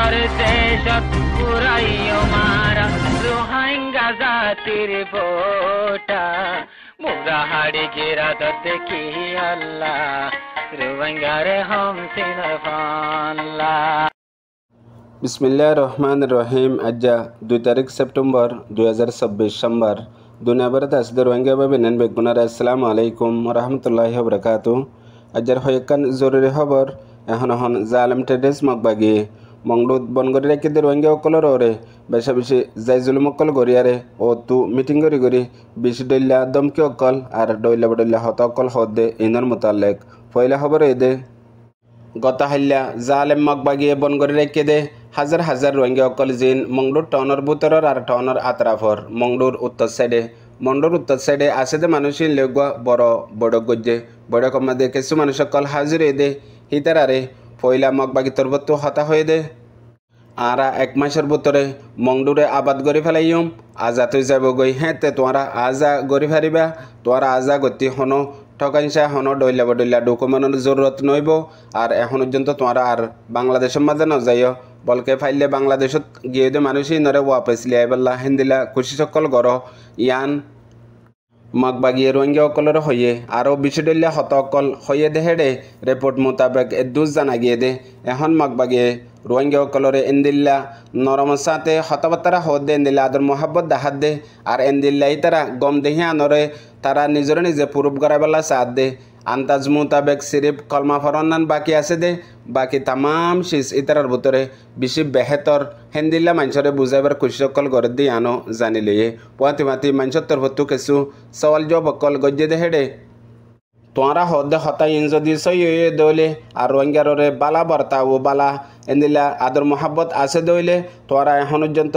আমার দেশত পুরাইও মারা রোহিঙ্গা জাতির ফোটা মুগা হাড়ি গিরা দেখি আল্লাহ রোহিঙ্গারে হম সিনার ফাল্লা। বিসমিল্লাহির রহমানির রহিম। আজ্জা 2 তারিখ সেপ্টেম্বর 2026 সোমবার। দুনিয়া ভরত আসদের রোহিঙ্গা ভাবে নেন বেগুনার আসসালামু আলাইকুম রহমতুল্লাহি ওবরাকাতু। আজ্জার হয়কান জরুরি খবর এখন জালেম ট্রেডার্স মগবাগি মংডুত বনগরি রেখে রোহিঙ্গা অকলর ওরে বেশা বেশি যাই জুলুম অকল গড়িয়ারে ও তু মিটিং করি করি বেশি ডইলা দমকি অকল আর ডইলা বডইলা হত অকল হদে ইনর মোতালেক পয়লা খবর এদে গত হাল্লা জালেম মগবাগিয়ে বনগরি রেখে দে হাজার হাজার রোহিঙ্গা অকল জিন মংডুর টাউনের বুতরর আর টাউনের আতরাফর মংডুর উত্তর সাইডে আছে দে মানুষই লেগুয়া বড় গজ্জে বড় কমাদে কিছু মানুষ অকল হাজির দে হিতারারে পয়লা মগবাগি তরবত্তু হতা হয়ে দে আরা 1 মাসের ভিতরে মংডুরে আবাদ গড়ি ফেলাইম আজা তুই যাব গই হেতে তোরা আজা গড়ি ফারিবা তোরা আজা গতি হনো ঠকাইসা হনো ডইলা বডইলা ডকুমেন্টের জরুরত নইব আর এখন পর্যন্ত তোরা আর বাংলাদেশের মাঝে ন যাইও বলকে ফাইলে বাংলাদেশত গিয়ে দে মানুষই নরে ওয়াপস লিয়াইবাল্লা হেন্দিলা খুশি সকল গড় ইয়ান মগবাগিয়ে রোহিঙ্গা অকলর হয়ে আরও বেশি ডলিয়া হত অকল হয়ে দে হেডে রিপোর্ট মোতাবেক দুজ জানা গিয়ে দে এখন মগবাগিয়ে রোহিঙ্গা অকলরে এন্দিল্লা নরম সাথে হতাবার্তারা হদ দে এন্দিল্লা আদর মোহাব্বত দাহাত দে আর এন্দিল্লাই তারা গম দেহি আনরে তারা নিজে প্রুফ করাইবেলা সাথ দে আন্তাজ মোতাবেক সিরিফ কলমা ফরনান বাকি আছে দে বাকি তামাম শিস ইতারার ভিতরে বেশি বেহেতর হেন্দিল্লা মানুষরে বুঝাইবার খুশি অকল গড়ে দিয়ে আনো জানি লইয়ে পুয়াতি মাতি মানুষের তরফতো কিছু সওয়াল জব অকল গজ্জে দে হেডে তোরা হদে হতাই যদি সই দইলে আর রোহিঙ্গারে বালা বার্তা ও বালা এন্দিলা আদর মোহাব্বত আছে দইলে তোরা এখন পর্যন্ত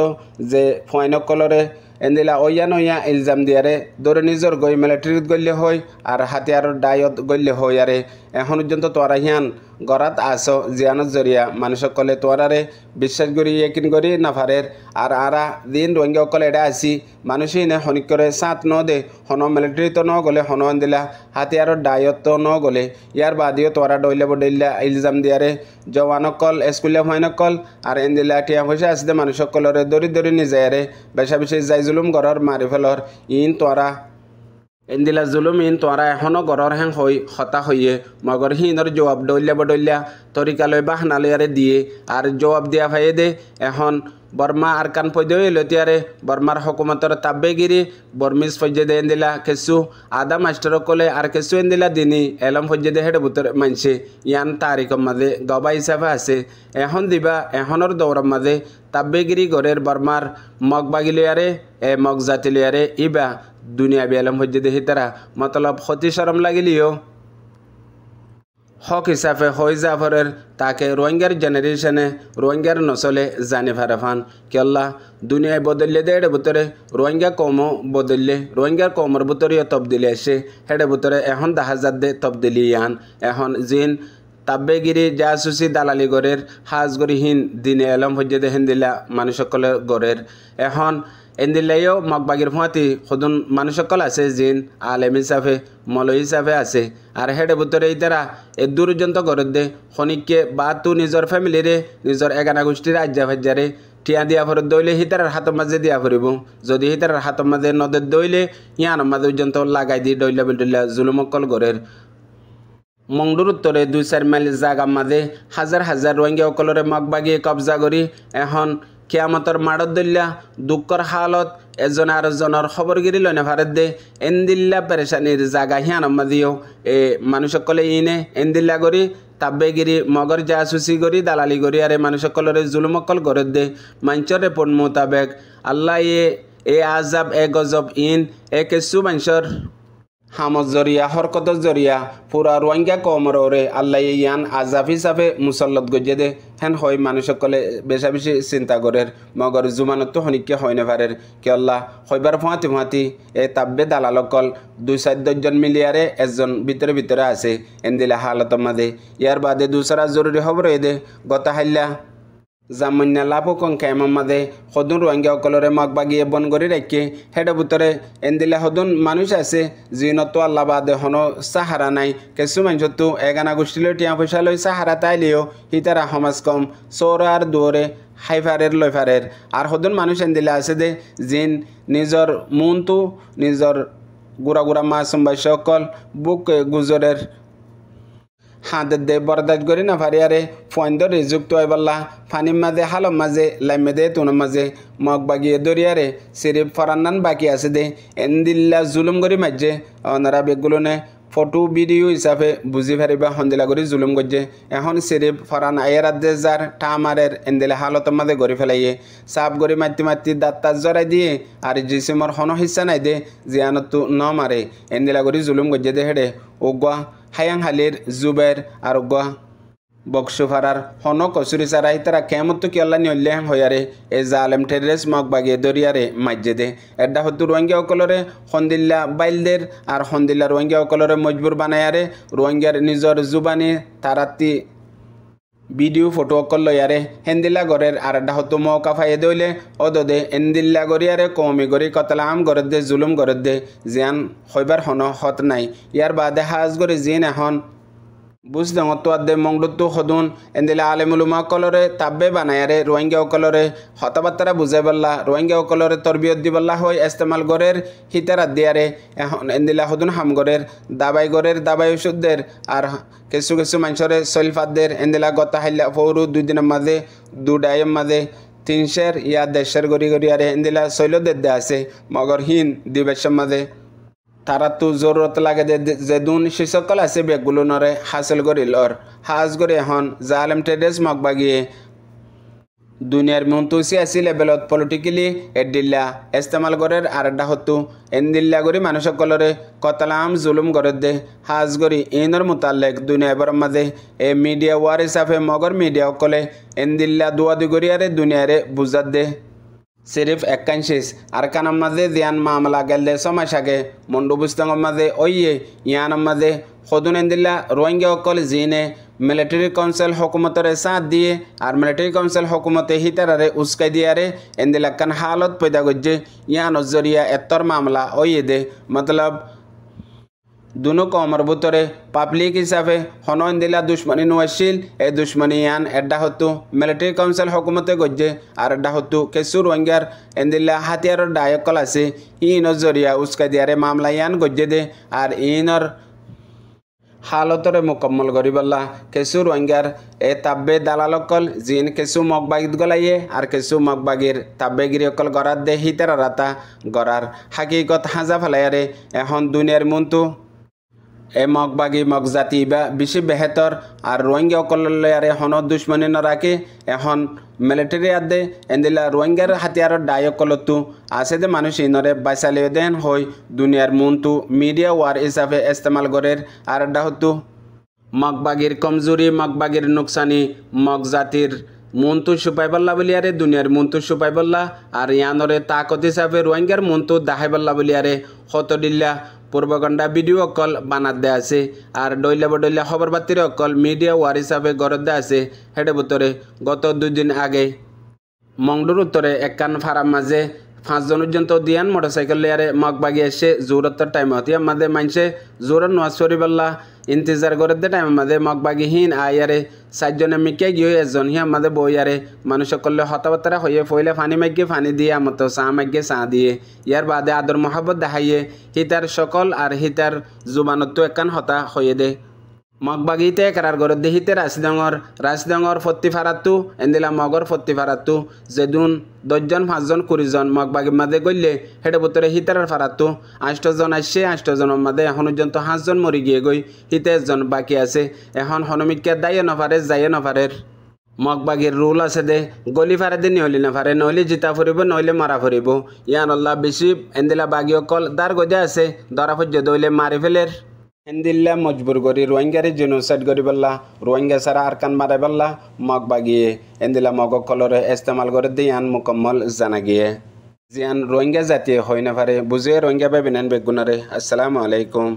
যে ফয়ন কলরে এন্দিলা ওয়া ইলজাম দিয়ারে দরে নিজর গই মিলিটারিত গল্লে হয় আর হাতিয়ারর ডায়ত গল্লে হয় আরে এখন পর্যন্ত তোরা হিয়ান গরাত আস জিয়ানত জরিয়া মানুষ কলে তোরারে বিশ্বাস করি একিন করি নাফারের আর আরা দিন রোহিঙ্গা কলে এটা আসি মানুষই নে হনিক করে সাত ন দে হন মিলিটারি তো ন গলে হন দিলা হাতিয়ারর ডায়ত তো ন গলে ইয়ার বাদিও তোরা ডইলে বডইলা ইলজাম দিয়ারে জওয়ানকল স্কুলে হয়নকল আর এন্দিলা টিয়া পয়সা আসতে মানুষ কলরে দরি নিজায়ারে বেশা বেশি যাই জুলুম গরর মারি ফেলর ইন তোরা এন্দিলা জুলুম ইন তোরা এখনো গরর হ্যাং হই হতা হইয়ে মগর হিনর জবাব ডইলা বডইলা তরিকালয় বাহনালয়ারে দিয়ে আর জবাব দিয়া ভাইয়ে দে এখন বর্মা আর কান পয়দে লতিয়ারে বর্মার হকুমতর তাব্বেগিরি বর্মিস ফজ্জে দে এন্দিলা কেসু আদা মাস্টার কলে আর কেসু এন্দিলা দিনী এলম ফজ্জে দে হেডে বুতর মানছে ইয়ান তারিখ মাঝে গবা হিসাবে আছে এখন দিবা এখনের দৌড়র মাঝে তাব্বেগিরি গড়ের বর্মার মগ বাগিলিয়ারে মগ জাতিলিয়ারে ইবা দুনিয়া বেলম ফজ্জে দে হিতারা মতলব ক্ষতি সরম লাগিলিও হক হিসাবে হয়ে যাফরের তাকে রোহিঙ্গার জেনারেশনে রোহিঙ্গার নসলে জানি ফারাফান কেল্লা দুনিয়ায় বদললে দে হেডে ভিতরে রোহিঙ্গা কমও বদললে রোহিঙ্গার কমর ভিতরে তবদিলি আসে হেডে ভিতরে এখন দেখা যাত দে তবদিলি ইয়ান এখন জিন তাব্বেগিরি জাসুসি দালালি গড়ের হাজগরিহীন দিনে এলম হজ্জে দে হেন্দিলা মানুষ সকলের গড়ের এখন এন্দিল্লাইও মগবাগির ফুয়াতি সদুন মানুষ সকল আছে জিন আলেম হিসাবে মলয় হিসাবে আছে আর হেডে ভিতরে ইতারা এ দূরজন্ত গড়ে দে খনিককে বা তু নিজের ফ্যামিলিরে নিজের এগানা গোষ্ঠীর আজ্জা ভাজ্জারে টিয়া দিয়া ফরত দইলে হিতারার হাতর মাঝে দিয়া ফুরিব যদি হিতারার হাতর মাঝে নদের দইলে ইয়ানোর মাঝে পর্যন্ত লাগাই দি ডইলা বিডইলা জুলুমকল গড়ের মংডুর উত্তরে 2-4 মাইল জায়গা মাঝে হাজার হাজার রোহিঙ্গা অকলরে মগবাগিয়ে কবজা করি এখন কিয়ামতর মাড়ত দইলা দুঃখর হালত এজন আর জনের খবর গিরি লইনে ভারত দে এন্দিল্লা পেরেশানির জায়গা হিয়ানোর মাঝেও এ মানুষ সকলে ইনে এন্দিল্লা করি তাব্বেগিরি মগর জাসুসি করি দালালি করি আর মানুষ সকলরে জুলুমকল করে দে মাঞ্চর রিপোর্ট মোতাবেক আল্লাহ এ আজাব এ গজব ইন এ কেসু মাঞ্চর হামত জরিয়া হরকত জরিয়া পুরা রোহিঙ্গা কমরে আল্লাহ ইয়ান আজাব হিসাবে মুসল্লত গজে দে হেন হয় মানুষ সকলে বেশা বেশি চিন্তা করের মগর জুমানত হনিকে হয় না পারের কে আল্লাহ হইবার ফুঁয়াতি এ তাব্বে দালালকল 2-4 জন মিলিয়ারে একজন ভিতরে আছে এন্দিলা হালত মাঝে ইয়ার বাদে দুসরা জরুরি খবর এ দে গত হাইল্লা জামুন্যা লাভো কং কেমন মাদে হদুন রোহিঙ্গা অকলরে মগ বাগিয়ে বন গড়ি রাখি হেডে ভিতরে এন্দিলা হদুন মানুষ আছে জিনত আল্লাহ বাদে হনো সাহারা নাই কিছু মানুষতো এগানা গোষ্ঠীলৈ টিয়া পয়সা লই সাহারা তাইলেও হিতারা সমাজ কম চোর আর দুয়ারে হাইফারের লইফারের আর হদুন মানুষ এন্দিলা আছে দে জিন নিজর মনটো নিজর গুড়া গুড়া মাসুম বাই সকল বুক গুজরের হাতের দে বরদাত করি না ফারিয়ারে ফয়েন্দ রিজুক তো আইবাল্লা ফানির মাঝে হালম মাঝে লাইমে দে তুনের মাঝে মগ বাগিয়ে দরিয়ারে সিরিপ ফরান্নান বাকি আছে দে এন্দিল্লা জুলুম করি মাঝে ওনারা বেগুলোনে ফটো ভিডিও হিসাবে বুঝি ফারিবা সন্দিলা করে জুলুম করছে এখন সিরিপ ফরান আয়ের দে যার টামারের এন্দিলা হালতের মাঝে গড়ি ফেলাইয়ে সাপ গড়ি মাতি মাতি দাঁত তাত জড়াই দিয়ে আর জিসিমর হন হিসা নাই দে জিয়ানতো ন মারে এন্দিলা করে জুলুম করছে দে হেডে ওগুয়া হায়াং হালির জুবের আর ওগুয়া বক্সুফারার হন কচুরি চারাই তারা কেমতো কি আল্লাহ নিয়ল্যাং হয়ারে এ জালেম টেরেস মগ বাগিয়ে দরিয়ারে মাজ্জে দে এডা হতো রোহিঙ্গা অকলরে সন্দিল্লা বাইলদের আর সন্দিল্লা রোহিঙ্গা অকলরে মজবুর বানায়ারে রোহিঙ্গার নিজর জুবানি তারাতি ভিডিও ফটো অকল লয়ারে হেন্দিল্লা গড়ের আর এডা হতো মৌকা ফাইয়ে দইলে অদদে এন্দিল্লা গড়িয়ারে কমি গড়ি কতলা আম গড়ের দে জুলুম গড়ের দে জিয়ান হইবার হন হত নাই ইয়ার বাদে হাজ গড়ি জিন এখন বুঝ ডাঙর আদে মংডুতো সদুন এন্দিলা আলেমুলুমা কলরে তাব্বে বানায়ারে রোহিঙ্গা অকলরে হতাবার্তারা বুঝাই পাল্লা রোহিঙ্গা অকলরে তরবিয়ত দি পাল্লা হয় ইস্তেমাল গড়ের হিতারাত দিয়ারে এখন এন্দিলা সদুন হামগড়ের দাবাই ওষুধদের আর কিছু কিছু মানুষরে সলফাতদের এন্দিলা গতা হাইলা ফৌরু 2 দিনের মাঝে 2 ডাইয়ের মাঝে 300 ইয়া 150 গড়ি গড়িয়ারে এন্দিলা সৈলদের দে আছে মগর হিন দিবেশের মাঝে তারা তো জরুরত লাগে যে দুন শিসকল আছে বেগগুলো নরে হাসিল করি লর হাজ করে এখন জালেম ট্রেডেস মগ বাগিয়ে দুনিয়ার মন্তুসি আসি লেভেলত পলিটিক্যালি এডিল্লা ইস্তেমাল গড়ের আর এডা হতো এন্দিল্লা গড়ি মানুষ সকলরে কতলাম জুলুম গড়ের দে হাজ গড়ি ইনর মোতালেক দুনিয়া এবার মাঝে এ মিডিয়া ওয়ার হিসাবে মগর মিডিয়া সকলে এন্দিল্লা দুয়াদি গড়িয়ারে দুনিয়ারে বুঝাত দে সিরিফ 81 আর কানার মাঝে জিয়ান মামলা গেলে সমাসাকে মন্ডু বুস্তাঙ্গর মাঝে ওইয়ে ইয়ানোর মাঝে সদুন এন্দিল্লা রোহিঙ্গা অকল জিনে মিলিটারি কাউন্সিল হকুমতের সাথ দিয়ে আর মিলিটারি কাউন্সিল হকুমতে হিতারারে উস্কাই দিয়ারে এন্দিল্লা কান হালত পয়দা করছে ইয়ানোর জরিয়া এত্তর মামলা ওইয়ে দে মতলব দুনো কমর ভিতরে পাবলিক হিসাবে হন এন্দিলা দুশ্মনী নোয়াশিল এ দুশ্মনী ইয়ান এডা হতো মিলিটারি কাউন্সিল হকুমতে গজ্জে আর এডা হতো কেসু রোহিঙ্গার এন্দিলা হাতিয়ারর ডায়কল আছে ইনর জরিয়া উস্কাই দিয়ারে মামলা ইয়ান গজ্জে দে আর ইনর হালতরে মুকম্মল করিবল্লা কেসু রোহিঙ্গার এ তাব্বে দালালকল জিন কেসু মগবাগিত গলাইয়ে আর কেসু মগবাগির তাব্বে গিরিয়কল গড়ার দে হিতার রাতা গড়ার হাকিকত হাজা ফেলাইয়ারে এখন দুনিয়ার মন্তু এ মগবাগি মগজাতি বা বেশি বেহেতর আর রোহিঙ্গা অকলয়ারে হন দুশ্মনী নরাকে এখন মিলিটারি আদে এন্দিলা রোহিঙ্গার হাতিয়ারর ডায়কলতো আছে দে মানুষ ইনরে বাইসালিও দেন হই দুনিয়ার মন্তু মিডিয়া ওয়ার হিসাবে ইস্তেমাল গড়ের আর এডা হতো মগবাগির কমজোরি মগবাগির নুকসানি মগজাতির মন্তু সুপাই বল্লা বলিয়ারে দুনিয়ার মন্তু সুপাই বল্লা আর ইয়ানরে তাকত হিসাবে রোহিঙ্গার মন্তু দাহাই বল্লা বলিয়ারে হতডিল্লা পূর্বগণ্ডা ভিডিও অকল বানাত দে আছে আর ডইলা খবর বাতির অকল মিডিয়া ওয়ার হিসাবে গড়ত দে আছে হেডে ভিতরে গত 2 দিন আগে মংডুর উত্তরে একখান ফারাম মাঝে 5 জন পর্যন্ত দিয়ান মোটরসাইকেল লিয়ারে মগ বাগিয়ে এসে জোরতর টাইমত ইয়ার মাঝে মানুষে জোরত নোয়াজ করিবাল্লা ইন্তজার করে দে টাইমের মাঝে মগ বাগি হিন আয়ারে 4 জনে মিকে গিয়ে 1 জন হিয়ার মাঝে বইয়ারে মানুষ সকলে হতাবার্তারা হইয়ে ফইলে ফানি মাগিয়ে ফানি দিয়ে আমতো চা মাগিয়ে চা দিয়ে ইয়ার বাদে আদর মহাব্বত দেখাইয়ে হিতার সকল আর হিতার জুবানত একখান হতা হইয়ে দে মগবাগিতে কারার গড় দেহিতে রাশিডঙর ফত্তি ফারাতু এন্দিলা মগর ফত্তি ফারাতু যেদুন 10 জন 5 জন 20 জন মগবাগির মাঝে গইলে হেডে ভিতরে হিতারার ফারাতু 8 জন আসছে 8 জনের মাঝে এখন পর্যন্ত 5 জন মরি গিয়ে গই হিতে 1 জন বাকি আছে এখন হনমিটকে দাইয়ে নফারে যাইয়ে নফারের মগবাগির রুল আছে দে গলি ফারে দে নিহলি নফারে নহলে জিতা ফুরিব নহলে মারা ফুরিব ইয়ান আল্লাহ বেশি এন্দিলা বাগি অকল দার গজে আছে ধরা ফজ্জে দইলে মারি ফেলের এন্দিল্লা মজবুর করি রোহিঙ্গারে জেনোসাইড করি বললা রোহিঙ্গা সারা আরকান মারাই বললা মগ বাগিয়ে এন্দিল্লা মগ কলরে ইস্তেমাল করে দিয়ান মুকম্মল জানা গিয়ে জিয়ান রোহিঙ্গা জাতীয় হয় না পারে বুঝে রোহিঙ্গা বেবিনান বেগুনারে আসসালামু আলাইকুম।